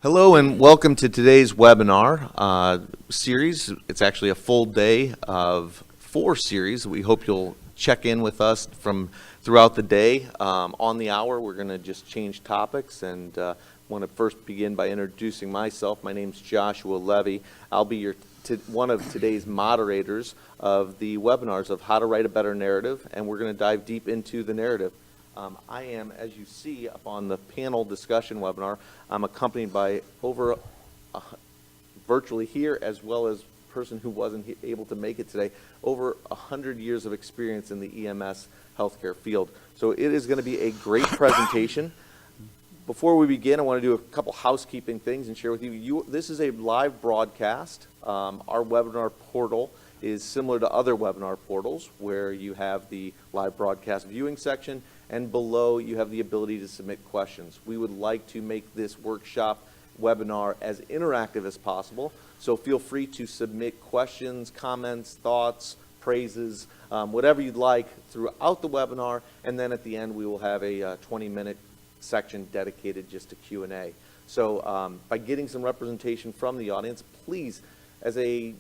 Hello and welcome to today's webinar series. It's actually a full day of 4 series. We hope you'll check in with us from throughout the day. On the hour, we're going to just change topics, and want to first begin by introducing myself. My name's Joshua Levy. I'll be one of today's moderators of the webinars of How to Write a Better Narrative, and we're going to dive deep into the narrative. I am, as you see up on the panel discussion webinar, I'm accompanied by virtually here, as well as a person who wasn't able to make it today, over 100 years of experience in the EMS healthcare field. So it is going to be a great presentation. Before we begin, I want to do a couple housekeeping things and share with you. This is a live broadcast. Our webinar portal is similar to other webinar portals, where you have the live broadcast viewing section, and below you have the ability to submit questions. We would like to make this workshop webinar as interactive as possible, so feel free to submit questions, comments, thoughts, praises, whatever you'd like throughout the webinar, and then at the end we will have a 20-minute section dedicated just to Q&A. So by getting some representation from the audience, please,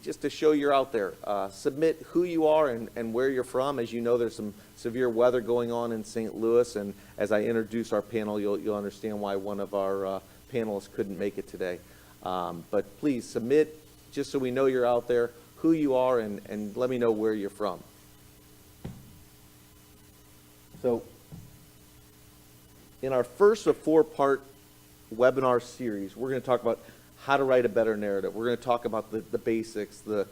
just to show you're out there, submit who you are and where you're from. As you know, there's some severe weather going on in St. Louis, and as I introduce our panel, you'll understand why one of our panelists couldn't make it today. But please submit, just so we know you're out there, who you are, and let me know where you're from. So in our first of 4-part webinar series, we're going to talk about how to write a better narrative. We're going to talk about the basics, the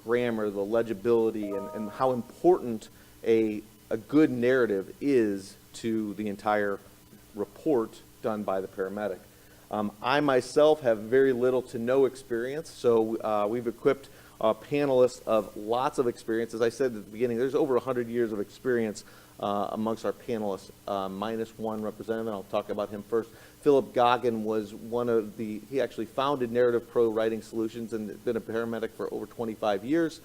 grammar, the legibility, and how important a good narrative is to the entire report done by the paramedic. I myself have very little to no experience, so we've equipped panelists of lots of experience. As I said at the beginning, there's over 100 years of experience amongst our panelists, minus one representative, and I'll talk about him first. Philip Goggin was he actually founded Narrative Pro Writing Solutions and been a paramedic for over 25 years.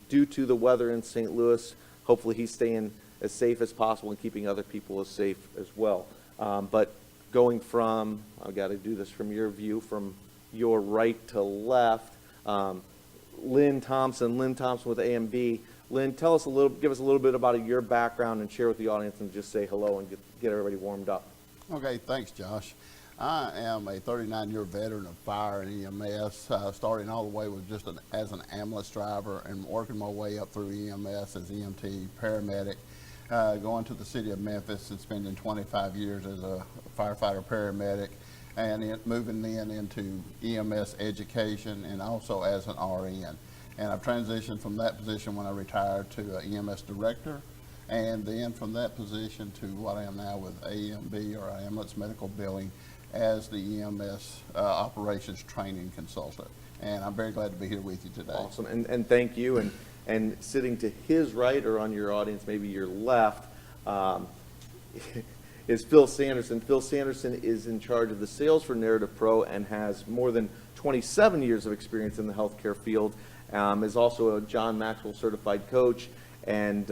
Due to the weather in St. Louis, hopefully he's staying as safe as possible and keeping other people as safe as well. But going from, I've got to do this from your view, from your right to left, Lynn Thompson with AMB. Lynn, give us a little bit about your background and share with the audience, and just say hello and get everybody warmed up. Okay, thanks, Josh. I am a 39-year veteran of fire and EMS, starting all the way with as an ambulance driver and working my way up through EMS as EMT, paramedic, going to the city of Memphis and spending 25 years as a firefighter paramedic, and moving then into EMS education and also as an RN. And I've transitioned from that position when I retired to EMS director, and then from that position to what I am now with AMB, or Ambulance Medical Billing, as the EMS operations training consultant. And I'm very glad to be here with you today. Awesome, and thank you. And sitting to his right, or on your audience, maybe your left, is Phil Sanderson. Phil Sanderson is in charge of the sales for Narrative Pro and has more than 27 years of experience in the healthcare field. Is also a John Maxwell certified coach. And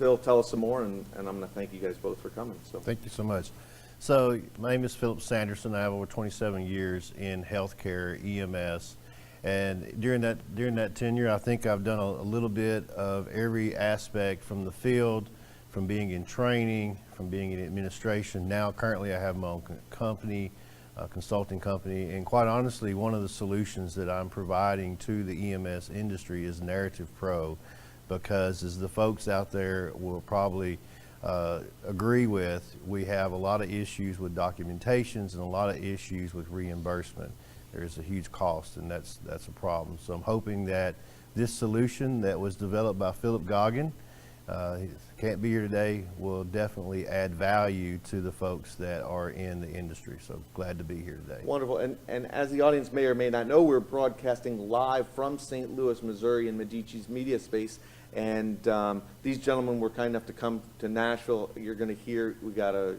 Phil, tell us some more, and I'm going to thank you guys both for coming. So thank you so much. So my name is Philip Sanderson. I have over 27 years in healthcare, EMS, and during that tenure, I think I've done a little bit of every aspect from the field, from being in training, from being in administration. Now, currently, I have my own company, consulting company, and quite honestly, one of the solutions that I'm providing to the EMS industry is Narrative Pro, because as the folks out there will probably agree with, we have a lot of issues with documentations and a lot of issues with reimbursement. There's a huge cost, and that's a problem. So I'm hoping that this solution that was developed by Philip Goggin, he can't be here today, will definitely add value to the folks that are in the industry. So glad to be here today. Wonderful. And as the audience may or may not know, we're broadcasting live from St. Louis, Missouri in Medici's MediaSpace. And these gentlemen were kind enough to come to Nashville. You're going to hear, we got to,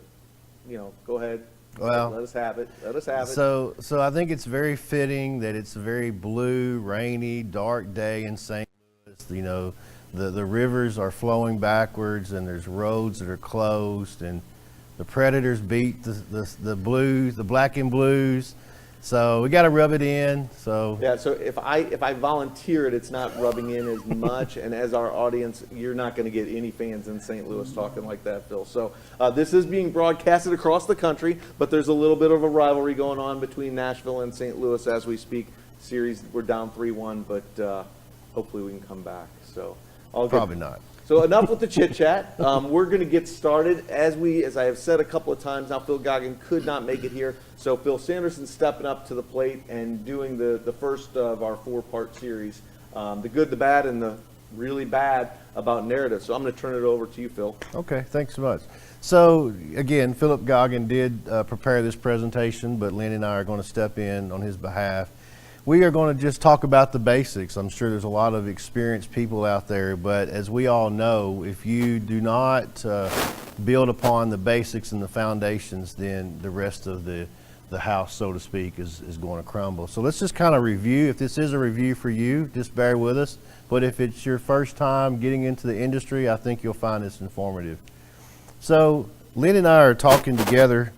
go ahead. Well, let us have it. Let us have it. So I think it's very fitting that it's a very blue, rainy, dark day in St. Louis. The rivers are flowing backwards, and there's roads that are closed, and The Predators beat the Blues, the Black and Blues. So we got to rub it in. So Yeah, so if I volunteer it, it's not rubbing in as much, and as our audience, you're not going to get any fans in St. Louis talking like that, Phil. So this is being broadcasted across the country, but there's a little bit of a rivalry going on between Nashville and St. Louis as we speak. Series, we're down 3-1, but hopefully we can come back. So all good. probably not. So enough with the chit chat. We're going to get started. As I have said a couple of times now, Phil Goggin could not make it here. So Phil Sanderson's stepping up to the plate and doing the first of our 4-part series, the good, the bad, and the really bad about narrative. So I'm going to turn it over to you, Phil. Okay, thanks so much. So again, Philip Goggin did prepare this presentation, but Lynn and I are going to step in on his behalf. We are going to just talk about the basics. I'm sure there's a lot of experienced people out there, but as we all know, if you do not build upon the basics and the foundations, then the rest of the house, so to speak, is going to crumble. So let's just kind of review. If this is a review for you, just bear with us. But if it's your first time getting into the industry, I think you'll find this informative. So Lynn and I are talking together,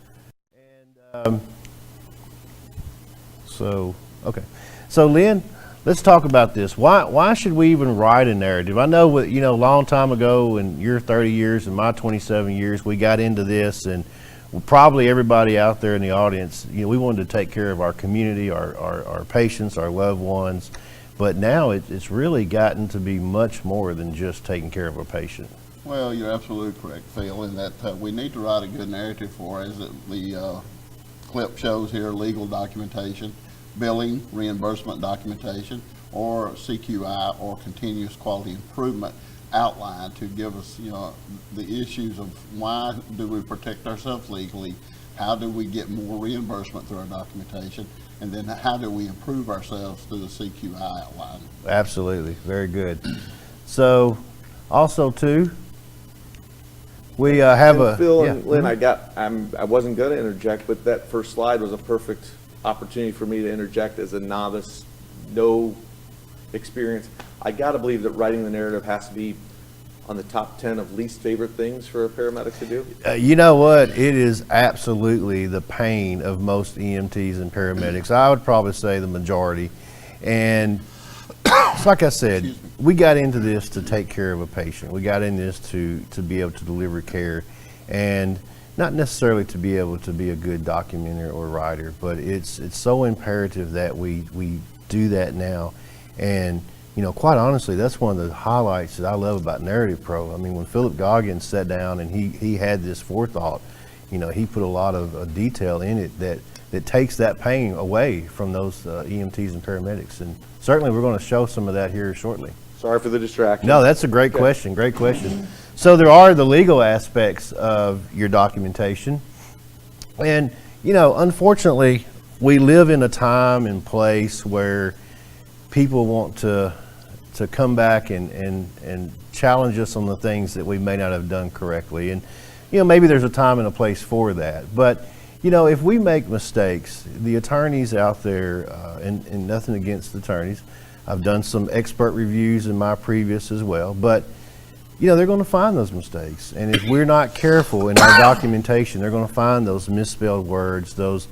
and okay. So Lynn, let's talk about this. Why should we even write a narrative? I know a long time ago, in your 30 years and my 27 years, we got into this, and probably everybody out there in the audience, we wanted to take care of our community, our patients, our loved ones. But now it's really gotten to be much more than just taking care of a patient. Well, you're absolutely correct, Phil, in that we need to write a good narrative for, as the clip shows here, legal documentation, billing, reimbursement documentation, or CQI, or continuous quality improvement outline to give us, the issues of why do we protect ourselves legally, how do we get more reimbursement through our documentation, and then how do we improve ourselves through the CQI outline. Absolutely, very good. So, also too, we have And a Phil yeah. and Lynn, I wasn't going to interject, but that first slide was a perfect opportunity for me to interject as a novice, no experience. I got to believe that writing the narrative has to be on the top 10 of least favorite things for a paramedic to do. You know what? It is absolutely the pain of most EMTs and paramedics. I would probably say the majority. And it's like I said, we got into this to take care of a patient. We got into this to be able to deliver care, and not necessarily to be able to be a good documenter or writer, but it's so imperative that we do that now. And quite honestly, that's one of the highlights that I love about Narrative Pro. I mean, when Philip Goggins sat down and he had this forethought, he put a lot of detail in it that takes that pain away from those EMTs and paramedics. And certainly we're going to show some of that here shortly. Sorry for the distraction. No, that's a great question. Great question. So there are the legal aspects of your documentation. And, unfortunately, we live in a time and place where people want to come back and challenge us on the things that we may not have done correctly. And, maybe there's a time and a place for that. But, if we make mistakes, the attorneys out there, and nothing against attorneys, I've done some expert reviews in my previous as well, but they're going to find those mistakes. And if we're not careful in our documentation, they're going to find those misspelled words, those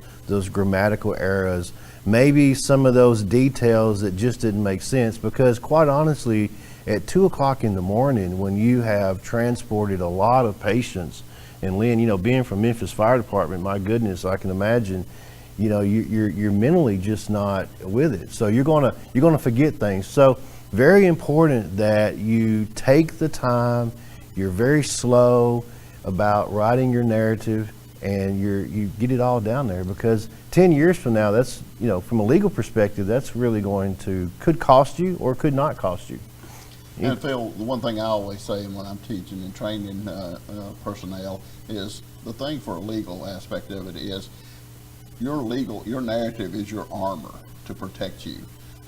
grammatical errors, maybe some of those details that just didn't make sense. Because quite honestly, at 2 o'clock in the morning, when you have transported a lot of patients, and Lynn, being from Memphis Fire Department, my goodness, I can imagine, you're mentally just not with it. So you're gonna forget things. So very important that you take the time. You're very slow about writing your narrative, and you get it all down there, because 10 years from now, that's, from a legal perspective, that's really could cost you or could not cost you. And Phil, the one thing I always say when I'm teaching and training personnel is the thing for a legal aspect of it is your narrative is your armor to protect you.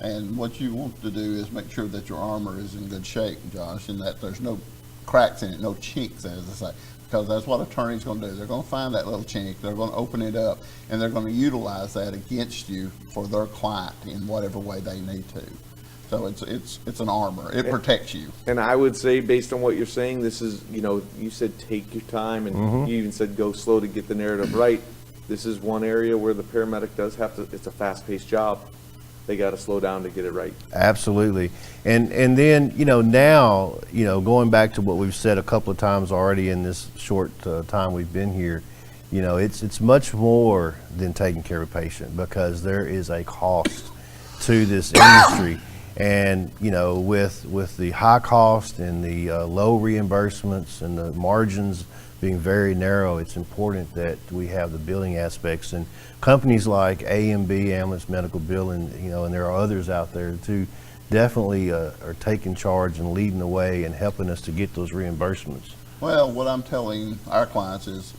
And what you want to do is make sure that your armor is in good shape, Josh, and that there's no cracks in it, no chinks, as they say. Because that's what attorneys going to do. They're going to find that little chink, they're going to open it up, and they're going to utilize that against you for their client in whatever way they need to. So it's an armor. It protects you. And I would say, based on what you're saying, this is, you said take your time, and you even said go slow to get the narrative right. This is one area where the paramedic does have to, it's a fast-paced job. They got to slow down to get it right. Absolutely. And then, now, going back to what we've said a couple of times already in this short time we've been here, it's much more than taking care of a patient, because there is a cost to this industry. And, with the high cost and the low reimbursements and the margins being very narrow, it's important that we have the billing aspects. And companies like A&B, Ambulance Medical Billing, and there are others out there too, definitely are taking charge and leading the way and helping us to get those reimbursements. Well, what I'm telling our clients is,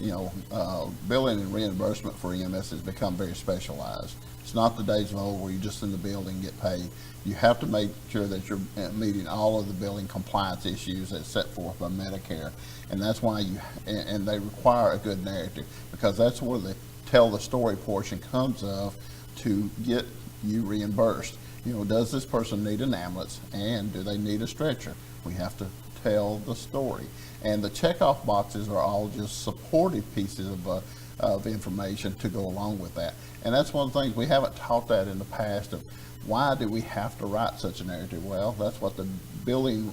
billing and reimbursement for EMS has become very specialized. It's not the days of old where you just in the building get paid. You have to make sure that you're meeting all of the billing compliance issues that's set forth by Medicare, and that's why and they require a good narrative, because that's where the tell the story portion comes of to get you reimbursed. Does this person need an ambulance, and do they need a stretcher? We have to tell the story, and the checkoff boxes are all just supportive pieces of information to go along with that. And that's one of the things we haven't taught that in the past of why do we have to write such a narrative? Well, that's what the billing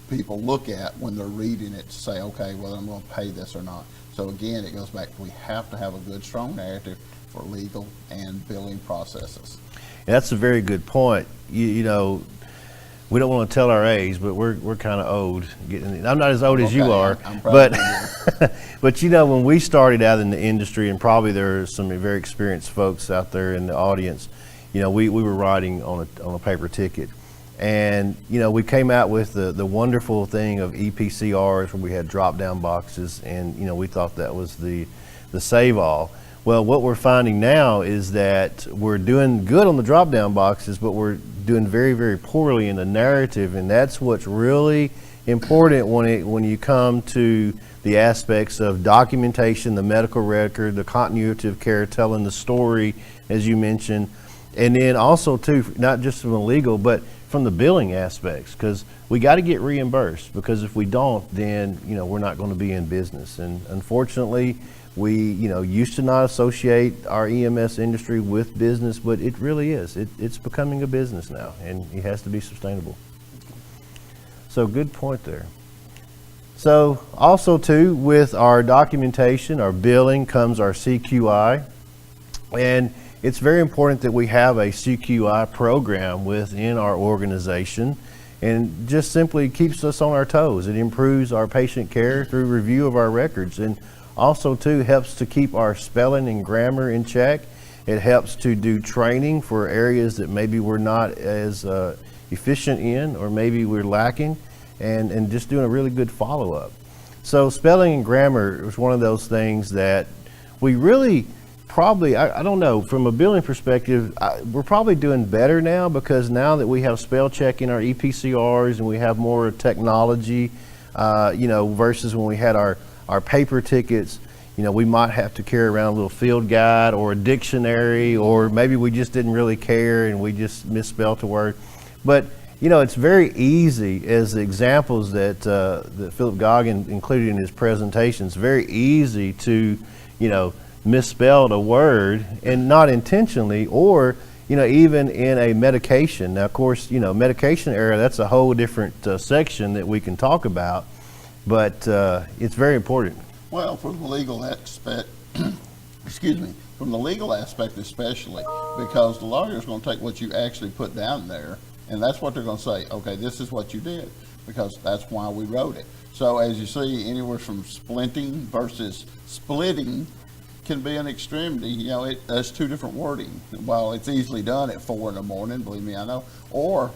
people look at when they're reading it to say, okay, well, I'm going to pay this or not. So again, it goes back to we have to have a good, strong narrative for legal and billing processes. That's a very good point. We don't want to tell our age, but we're kind of old. I'm not as old as you are, but but when we started out in the industry, and probably there are some very experienced folks out there in the audience, we were writing on a paper ticket, and we came out with the wonderful thing of EPCRs, where we had drop down boxes, and we thought that was the save all. Well, what we're finding now is that we're doing good on the drop down boxes, but we're doing very, very poorly in the narrative, and that's what's really important when you come to the aspects of documentation, the medical record, the continuity of care, telling the story, as you mentioned, and then also too, not just from the legal, but from the billing aspects, because we got to get reimbursed, because if we don't, then we're not going to be in business. And unfortunately, we used to not associate our EMS industry with business, but it really is. It's becoming a business now, and it has to be sustainable. So good point there. So also too, with our documentation, our billing, comes our CQI, and it's very important that we have a CQI program within our organization, and just simply keeps us on our toes. It improves our patient care through review of our records, and also too helps to keep our spelling and grammar in check. It helps to do training for areas that maybe we're not as efficient in, or maybe we're lacking, and just doing a really good follow-up. So spelling and grammar is one of those things that we really probably, I don't know, from a billing perspective, we're probably doing better now, because now that we have spell check in our EPCRs and we have more technology, versus when we had our paper tickets, we might have to carry around a little field guide or a dictionary, or maybe we just didn't really care and we just misspelled a word. But it's very easy, as the examples that Philip Goggin included in his presentation, it's very easy to misspelled a word, and not intentionally, or even in a medication. Now, of course, medication error, that's a whole different section that we can talk about, but it's very important. Well, from the legal aspect, from the legal aspect especially, because the lawyer's going to take what you actually put down there, and that's what they're going to say, okay, this is what you did, because that's why we wrote it. So as you see, anywhere from splinting versus splitting can be an extremity. That's two different wording. While it's easily done at 4 in the morning, believe me, I know, or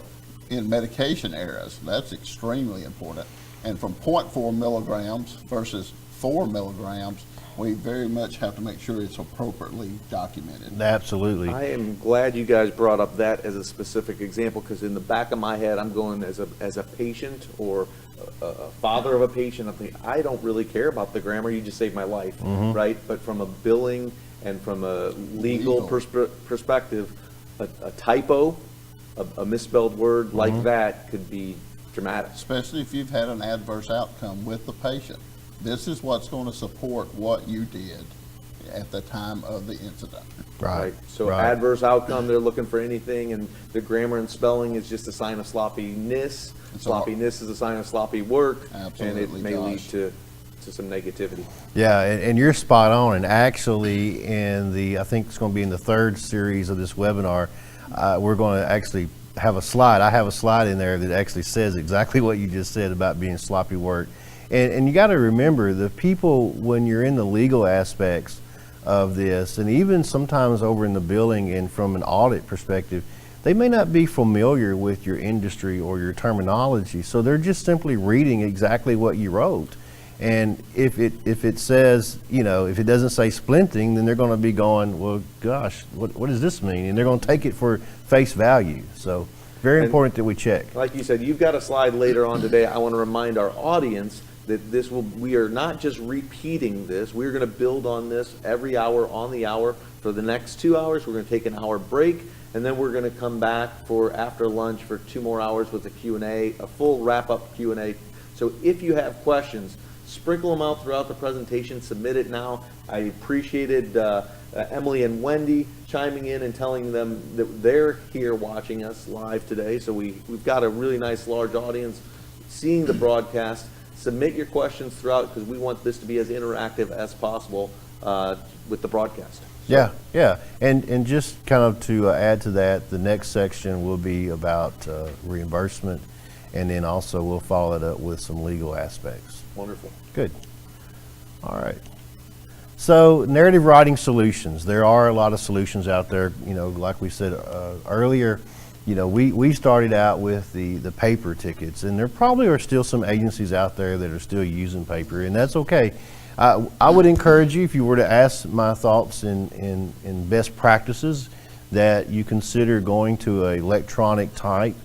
in medication errors, that's extremely important. And from 0.4 milligrams versus 4 milligrams, we very much have to make sure it's appropriately documented. Absolutely. I am glad you guys brought up that as a specific example, because in the back of my head, I'm going as a patient, or a father of a patient. I'm thinking, I don't really care about the grammar. You just saved my life, right? But from a billing and from a legal perspective, a typo a misspelled word like that could be dramatic. Especially if you've had an adverse outcome with the patient. This is what's going to support what you did at the time of the incident. Right. So right. adverse outcome, they're looking for anything, and the grammar and spelling is just a sign of sloppiness. It's a- Sloppiness is a sign of sloppy work, Absolutely, and it may lead Josh. to some negativity. Yeah, and you're spot on. And actually, I think it's going to be in the third series of this webinar, we're going to actually have a slide. I have a slide in there that actually says exactly what you just said about being sloppy work. And you got to remember, the people, when you're in the legal aspects of this, and even sometimes over in the billing and from an audit perspective, they may not be familiar with your industry or your terminology. So they're just simply reading exactly what you wrote. And if it says, if it doesn't say splinting, then they're going to be going, well, gosh, what does this mean? And they're going to take it for face value. So very important that we check. Like you said, you've got a slide later on today. I want to remind our audience that we are not just repeating this. We're going to build on this every hour on the hour for the next 2 hours. We're going to take an hour break, and then we're going to come back for after lunch for 2 more hours with a Q&A, a full wrap-up Q&A. So if you have questions, sprinkle them out throughout the presentation. Submit it now. I appreciated Emily and Wendy chiming in and telling them that they're here watching us live today. So we've got a really nice large audience seeing the broadcast. Submit your questions throughout, because we want this to be as interactive as possible with the broadcast. Yeah. And just kind of to add to that, the next section will be about reimbursement, and then also we'll follow it up with some legal aspects. Wonderful. Good. All right. So narrative writing solutions. There are a lot of solutions out there. Like we said earlier, we started out with the paper tickets, and there probably are still some agencies out there that are still using paper, and that's okay. I would encourage you, if you were to ask my thoughts in best practices, that you consider going to an electronic type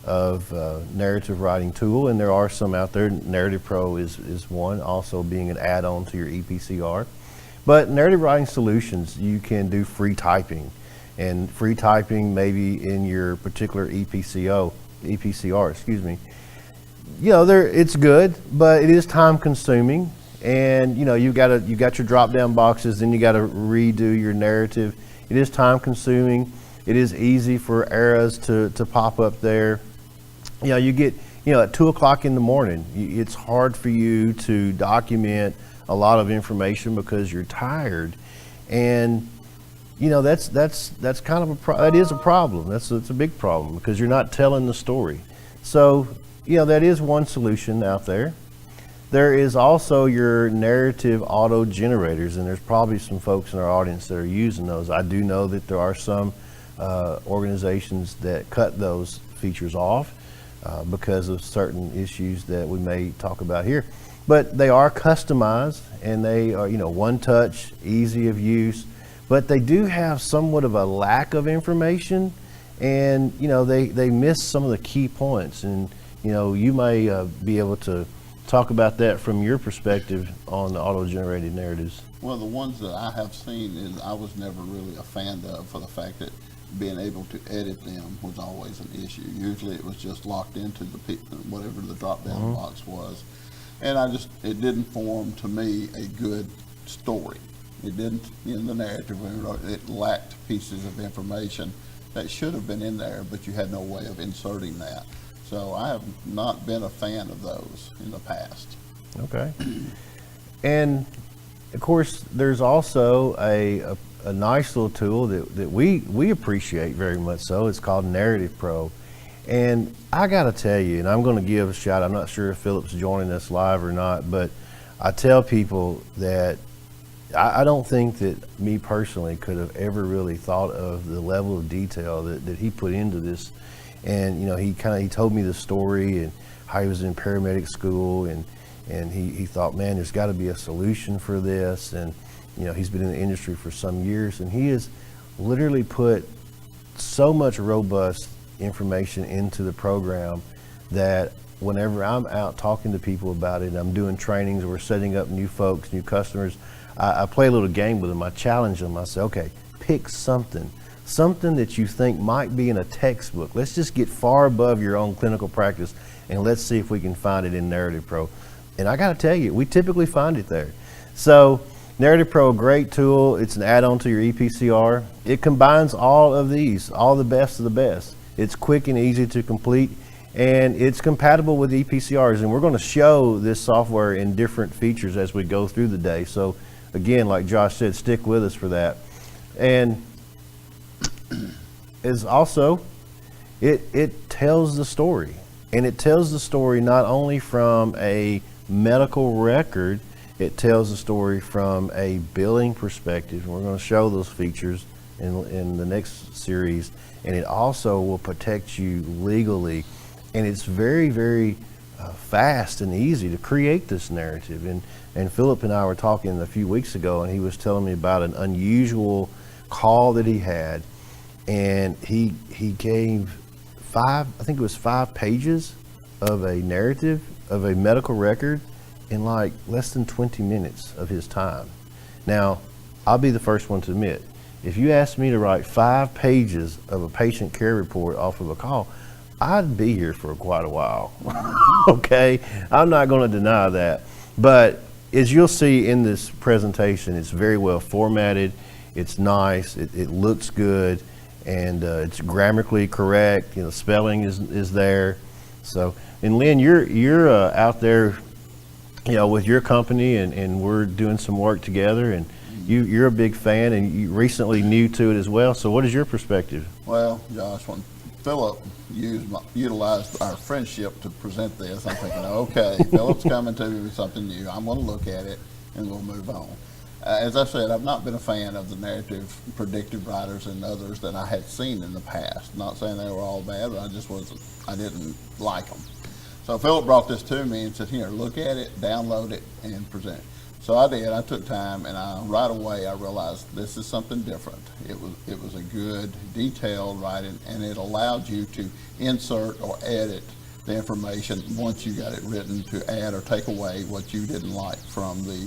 of narrative writing tool, and there are some out there. Narrative Pro is one, also being an add-on to your EPCR. But narrative writing solutions, you can do free typing, and free typing maybe in your particular EPCR, it's good, but it is time consuming, and you got your drop down boxes, then you got to redo your narrative. It is time consuming. It is easy for errors to pop up there. You get, at 2 o'clock in the morning, it's hard for you to document a lot of information because you're tired. And, that's kind of that is a problem. It's a big problem because you're not telling the story. So, that is one solution out there. There is also your narrative auto generators, and there's probably some folks in our audience that are using those. I do know that there are some organizations that cut those features off because of certain issues that we may talk about here. But they are customized, and they are, one touch, easy of use, but they do have somewhat of a lack of information, and, they miss some of the key points. And, you may be able to talk about that from your perspective on the auto-generated narratives. Well, the ones that I have seen, is I was never really a fan of, for the fact that being able to edit them was always an issue. Usually it was just locked into whatever the drop-down box was. And it didn't form to me a good story. It didn't, in the narrative, it lacked pieces of information that should have been in there, but you had no way of inserting that. So I have not been a fan of those in the past. Okay. And of course, there's also a nice little tool that we appreciate very much so. It's called Narrative Pro. And I got to tell you, and I'm going to give a shout, I'm not sure if Philip's joining us live or not, but I tell people that I don't think that me personally could have ever really thought of the level of detail that he put into this. And, he told me the story and how he was in paramedic school, and he thought, man, there's got to be a solution for this. And, he's been in the industry for some years, and he has literally put so much robust information into the program that whenever I'm out talking to people about it, and I'm doing trainings, or we're setting up new folks, new customers, I play a little game with them. I challenge them. I say, okay, pick something something that you think might be in a textbook. Let's just get far above your own clinical practice, and let's see if we can find it in Narrative Pro. And I got to tell you, we typically find it there. So Narrative Pro, a great tool. It's an add-on to your EPCR. It combines all of these, all the best of the best. It's quick and easy to complete, and it's compatible with EPCRs. And we're going to show this software in different features as we go through the day. So again, like Josh said, stick with us for that. And is also, it tells the story. And it tells the story not only from a medical record, it tells the story from a billing perspective. And we're going to show those features in the next series. And it also will protect you legally. And it's very, very fast and easy to create this narrative. And Philip and I were talking a few weeks ago, and he was telling me about an unusual call that he had. And he gave I think it was 5 pages of a narrative of a medical record in like less than 20 minutes of his time. Now, I'll be the first one to admit, if you asked me to write 5 pages of a patient care report off of a call, I'd be here for quite a while. Okay, I'm not going to deny that. But as you'll see in this presentation, it's very well formatted, it's nice, it looks good, and it's grammatically correct. You know, spelling is there. So, and Lynn, you're out there, you know, with your company, and we're doing some work together, and you're a big fan, and you recently new to it as well. So, what is your perspective? Well, Josh, when Philip utilized our friendship to present this, I'm thinking, okay, Philip's coming to me with something new. I'm going to look at it, and we'll move on. As I said, I've not been a fan of the narrative predictive writers and others that I had seen in the past. Not saying they were all bad, but I didn't like them. So Philip brought this to me and said, here, look at it, download it, and present it. So I did. I took time, and right away I realized this is something different. It was a good, detailed writing, and it allowed you to insert or edit the information once you got it written, to add or take away what you didn't like from the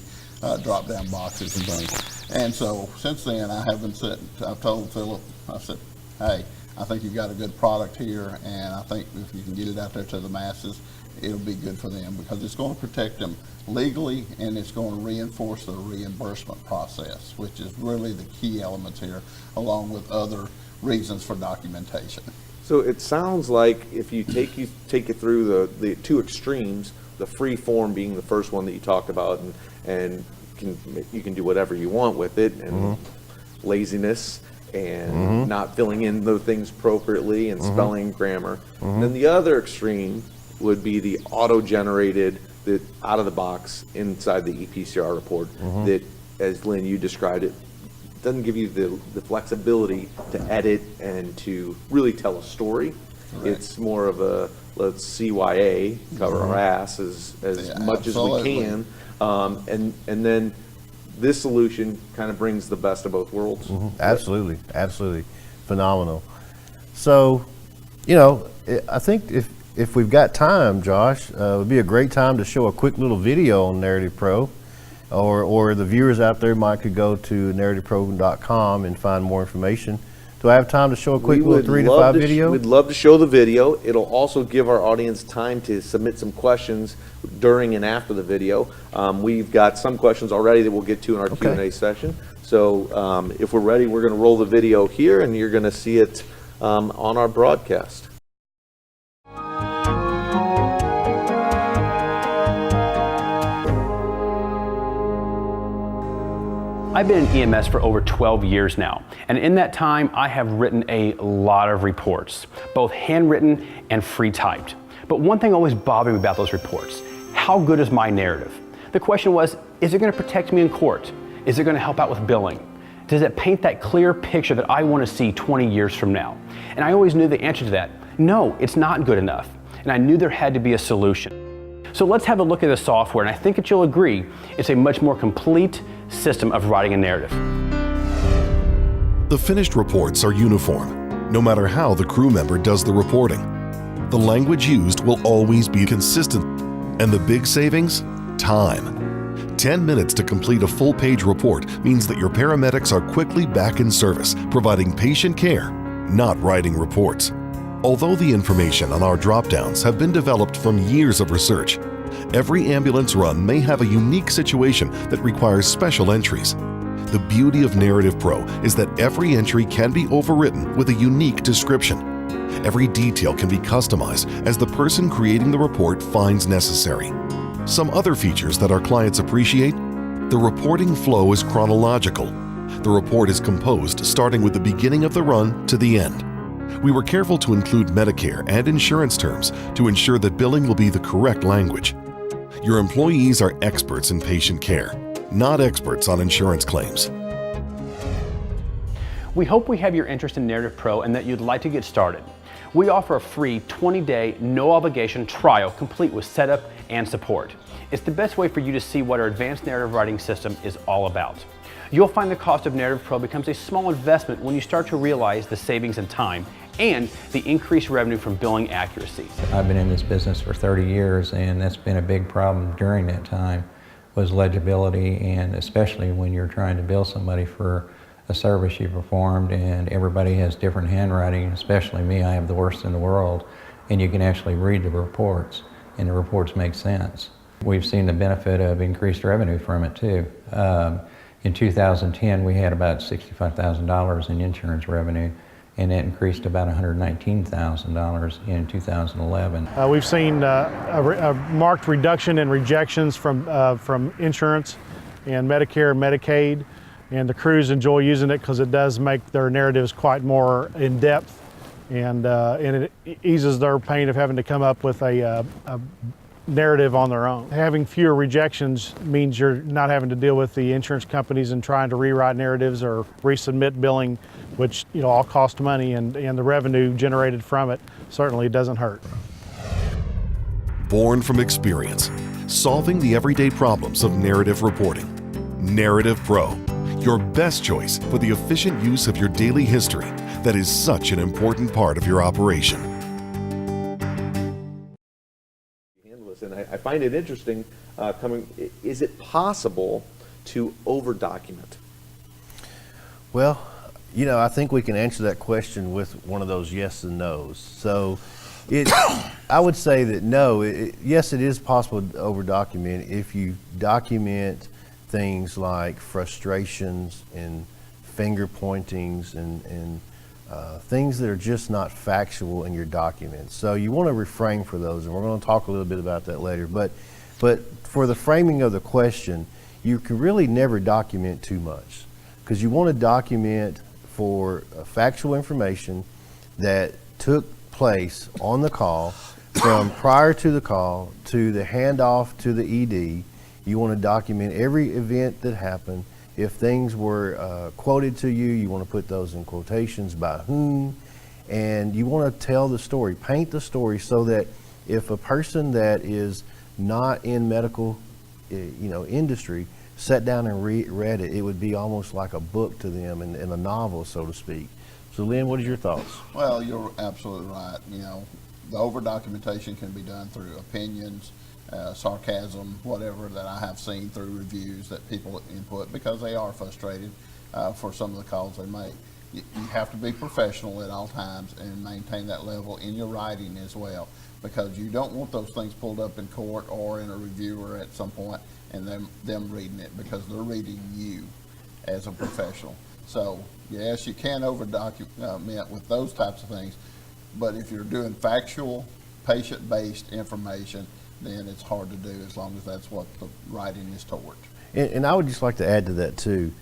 drop-down boxes and things. And so since then, I've told Philip, I said, hey, I think you've got a good product here, and I think if you can get it out there to the masses, it'll be good for them, because it's going to protect them legally, and it's going to reinforce the reimbursement process, which is really the key elements here, along with other reasons for documentation. So it sounds like if you take it through the 2 extremes, the free form being the first one that you talked about, and you can do whatever you want with it, and laziness and not filling in those things appropriately, and spelling, grammar. And then the other extreme would be the auto-generated, the out of the box inside the EPCR report that, as Lynn, you described it, doesn't give you the flexibility to edit and to really tell a story. Correct. It's more of a let's CYA, cover our ass as much absolutely. as we can, and then this solution kind of brings the best of both worlds. Absolutely, absolutely, phenomenal. So, you know, I think if we've got time, Josh, it would be a great time to show a quick little video on Narrative Pro, or the viewers out there could go to narrativepro.com and find more information. Do I have time to show a quick little 3 to 5 video? We'd love to show the video. It'll also give our audience time to submit some questions during and after the video. We've got some questions already that we'll get to in our Q&A session. So if we're ready, we're going to roll the video here, and you're going to see it on our broadcast. I've been in EMS for over 12 years now, and in that time I have written a lot of reports, both handwritten and free typed. But one thing always bothered me about those reports: how good is my narrative? The question was, is it going to protect me in court? Is it going to help out with billing? Does it paint that clear picture that I want to see 20 years from now? And I always knew the answer to that: no, it's not good enough. And I knew there had to be a solution. So let's have a look at the software, and I think that you'll agree it's a much more complete system of writing a narrative. The finished reports are uniform, no matter how the crew member does the reporting. The language used will always be consistent, and the big savings? Time. 10 minutes to complete a full-page report means that your paramedics are quickly back in service, providing patient care, not writing reports. Although the information on our drop-downs have been developed from years of research, every ambulance run may have a unique situation that requires special entries. The beauty of Narrative Pro is that every entry can be overwritten with a unique description. Every detail can be customized as the person creating the report finds necessary. Some other features that our clients appreciate: the reporting flow is chronological. The report is composed starting with the beginning of the run to the end. We were careful to include Medicare and insurance terms to ensure that billing will be the correct language. Your employees are experts in patient care, not experts on insurance claims. We hope we have your interest in Narrative Pro and that you'd like to get started. We offer a free 20-day, no-obligation trial complete with setup and support. It's the best way for you to see what our advanced narrative writing system is all about. You'll find the cost of Narrative Pro becomes a small investment when you start to realize the savings in time and the increased revenue from billing accuracy. I've been in this business for 30 years, and that's been a big problem during that time, was legibility, and especially when you're trying to bill somebody for a service you performed and everybody has different handwriting, especially me, I have the worst in the world, and you can actually read the reports, and the reports make sense. We've seen the benefit of increased revenue from it too. In 2010, we had about $65,000 in insurance revenue, and it increased to about $119,000 in 2011. We've seen a marked reduction in rejections from insurance and Medicare and Medicaid, and the crews enjoy using it because it does make their narratives quite more in-depth, and it eases their pain of having to come up with a narrative on their own. Having fewer rejections means you're not having to deal with the insurance companies and trying to rewrite narratives or resubmit billing, which all cost money, and the revenue generated from it certainly doesn't hurt. Born from experience, solving the everyday problems of narrative reporting. Narrative Pro, your best choice for the efficient use of your daily history that is such an important part of your operation. And I find it interesting is it possible to over-document? Well, I think we can answer that question with one of those yes and no's. So I would say that no, yes, it is possible to over-document if you document things like frustrations and finger pointings and things that are just not factual in your documents. So you want to refrain for those, and we're going to talk a little bit about that later. But for the framing of the question, you can really never document too much, because you want to document for factual information that took place on the call, from prior to the call to the handoff to the ED. You want to document every event that happened. If things were quoted to you, you want to put those in quotations, by whom, and you want to tell the story, paint the story, so that if a person that is not in medical industry sat down and read it, it would be almost like a book to them, and a novel, so to speak. So Lynn, what are your thoughts? Well, you're absolutely right. The over-documentation can be done through opinions, sarcasm, whatever that I have seen through reviews that people input, because they are frustrated for some of the calls they make. You have to be professional at all times and maintain that level in your writing as well, because you don't want those things pulled up in court or in a reviewer at some point and them reading it, because they're reading you as a professional. So yes, you can over-document with those types of things, but if you're doing factual, patient-based information, then it's hard to do, as long as that's what the writing is toward. And I would just like to add to that too.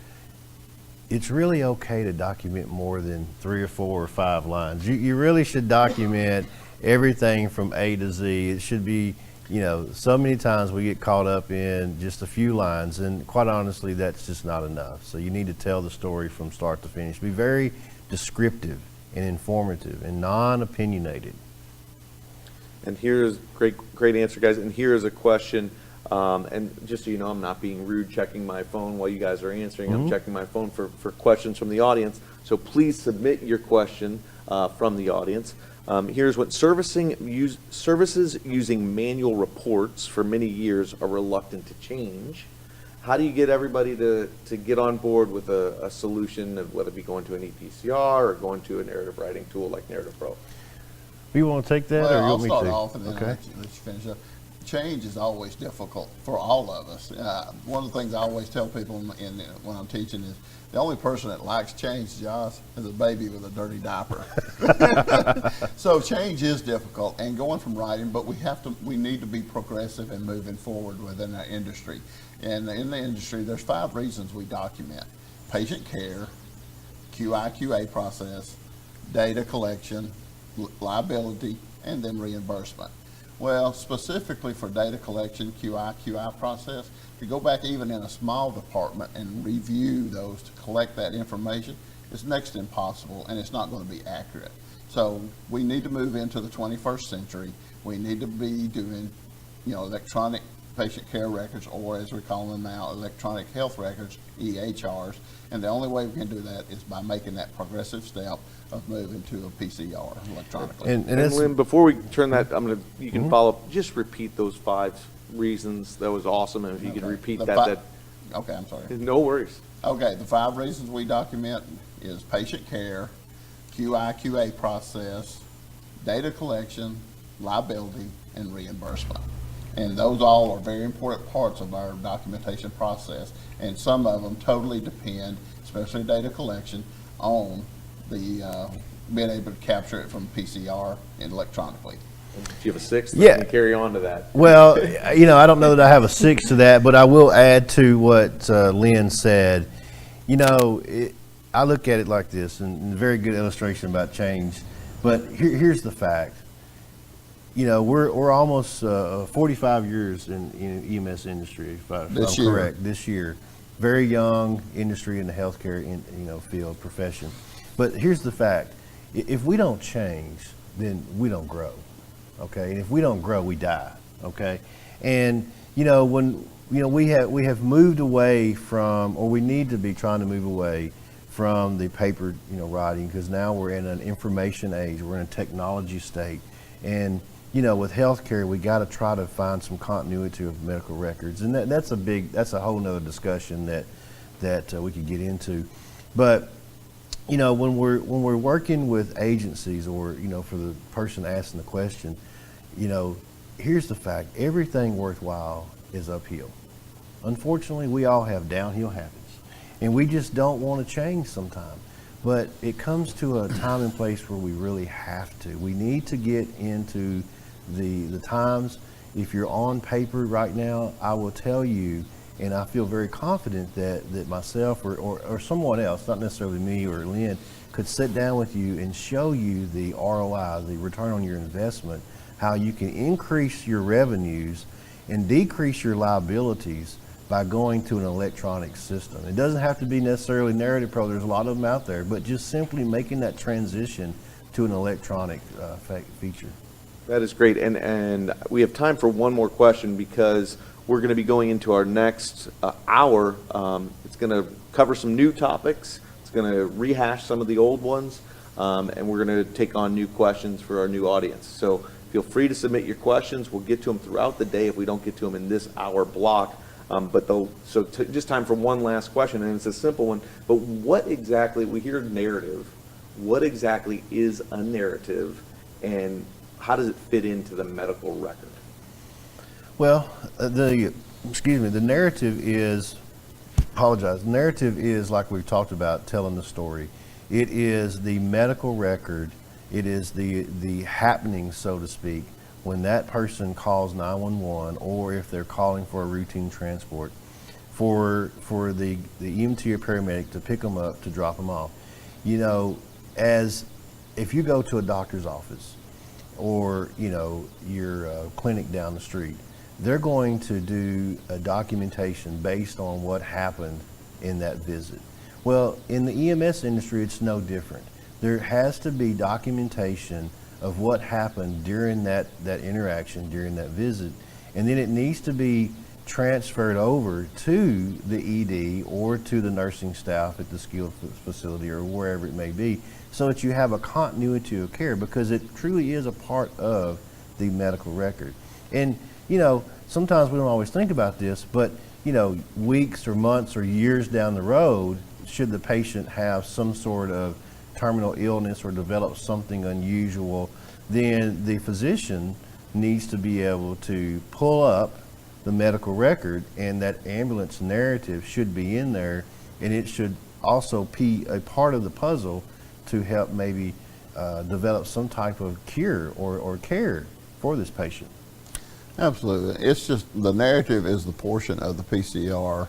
It's really okay to document more than 3 or 4 or 5 lines. You really should document everything from A to Z. It should be, so many times we get caught up in just a few lines, and quite honestly, that's just not enough. So you need to tell the story from start to finish. Be very descriptive and informative and non-opinionated. And here's great answer, guys. And here is a question. And just so you know, I'm not being rude, checking my phone while you guys are answering. I'm checking my phone for questions from the audience. So please submit your question from the audience. Here's what: services using manual reports for many years are reluctant to change. how do you get everybody to get on board with a solution, of whether it be going to an EPCR or going to a narrative writing tool like Narrative Pro? You want to take that, or you Well, I'll want me start to? off and then Okay. let you finish up. Change is always difficult for all of us. One of the things I always tell people when I'm teaching is the only person that likes change, Josh, is a baby with a dirty diaper. So change is difficult, and going from writing, but we need to be progressive and moving forward within our industry. And in the industry, there's 5 reasons we document: patient care, QA process, data collection, liability, and then reimbursement. Well, specifically for data collection, QI process, to go back even in a small department and review those to collect that information is next to impossible, and it's not going to be accurate. So we need to move into the 21st century. We need to be doing, electronic patient care records, or as we call them now, electronic health records, EHRs. And the only way we can do that is by making that progressive step of moving to a PCR electronically. And And that's, Lynn, before we turn that, you can follow up, just repeat those 5 reasons. That was awesome, and if you could Okay. repeat The that, Okay, I'm sorry. no worries. Okay, the 5 reasons we document is patient care, QA process, data collection, liability, and reimbursement. And those all are very important parts of our documentation process, and some of them totally depend, especially data collection, on the being able to capture it from PCR and electronically. Do you have a 6th? Yeah. Can you carry on to that? well, I don't know that I have a 6 to that, but I will add to what Lynn said. I look at it like this, and a very good illustration about change. But here's the fact. We're almost 45 years in EMS industry, if I'm correct, this year. Very young industry in the healthcare field, profession. But here's the fact. If we don't change, then we don't grow, okay? And if we don't grow, we die, okay? And, when, we have moved away from, or we need to be trying to move away from the paper, writing, because now we're in an information age, we're in a technology state. And, with healthcare, we got to try to find some continuity of medical records, and that's a whole nother discussion that we could get into. But when we're working with agencies, or for the person asking the question, here's the fact: everything worthwhile is uphill. Unfortunately, we all have downhill habits, and we just don't want to change sometimes. But it comes to a time and place where we really have to. We need to get into the times. If you're on paper right now, I will tell you, and I feel very confident that myself or someone else, not necessarily me or Lynn, could sit down with you and show you the ROI, the return on your investment, how you can increase your revenues and decrease your liabilities by going to an electronic system. It doesn't have to be necessarily Narrative Pro, there's a lot of them out there, but just simply making that transition to an electronic feature. That is great, and we have time for one more question, because we're going to be going into our next hour. It's going to cover some new topics. It's going to rehash some of the old ones, and we're going to take on new questions for our new audience. So feel free to submit your questions. We'll get to them throughout the day if we don't get to them in this hour block. Just time for one last question, and it's a simple one. But what exactly, we hear narrative, what exactly is a narrative, and how does it fit into the medical record? Well, the narrative is, the narrative is, like we've talked about, telling the story. It is the medical record. It is the happening, so to speak, when that person calls 911, or if they're calling for a routine transport, for the EMT or paramedic to pick them up, to drop them off. As if you go to a doctor's office, or your clinic down the street, they're going to do a documentation based on what happened in that visit. Well, in the EMS industry, it's no different. There has to be documentation of what happened during that interaction, during that visit, and then it needs to be transferred over to the ED or to the nursing staff at the skilled facility or wherever it may be, so that you have a continuity of care, because it truly is a part of the medical record. And sometimes we don't always think about this, but weeks or months or years down the road, should the patient have some sort of terminal illness or develop something unusual, then the physician needs to be able to pull up the medical record, and that ambulance narrative should be in there, and it should also be a part of the puzzle to help maybe develop some type of cure or care for this patient. Absolutely. It's just the narrative is the portion of the PCR,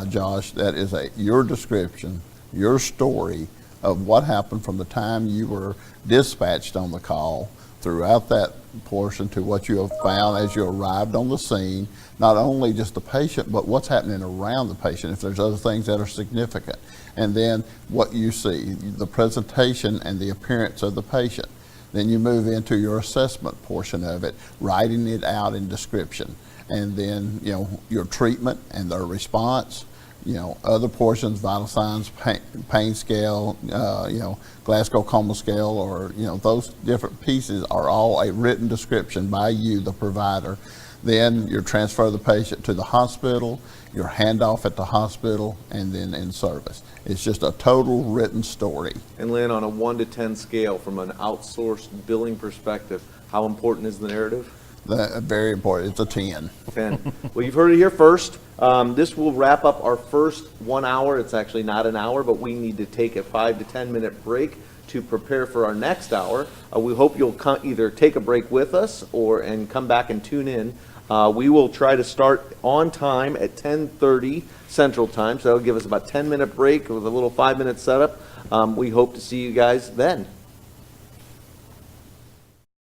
Josh, that is your description, your story of what happened from the time you were dispatched on the call throughout that portion to what you have found as you arrived on the scene, not only just the patient, but what's happening around the patient, if there's other things that are significant. And then what you see, the presentation and the appearance of the patient. Then you move into your assessment portion of it, writing it out in description. And then, your treatment and their response, other portions, vital signs, pain scale, Glasgow Coma scale, or, those different pieces are all a written description by you, the provider. Then you transfer the patient to the hospital, your handoff at the hospital, and then in service. It's just a total written story. And Lynn, on a 1 to 10 scale from an outsourced billing perspective, how important is the narrative? Very important. It's a 10. 10. Well, you've heard it here first. This will wrap up our first 1 hour. It's actually not an hour, but we need to take a 5 to 10 minute break to prepare for our next hour. We hope you'll either take a break with us and come back and tune in. We will try to start on time at 10:30 Central Time, so that'll give us about 10-minute break with a little 5-minute setup. We hope to see you guys then.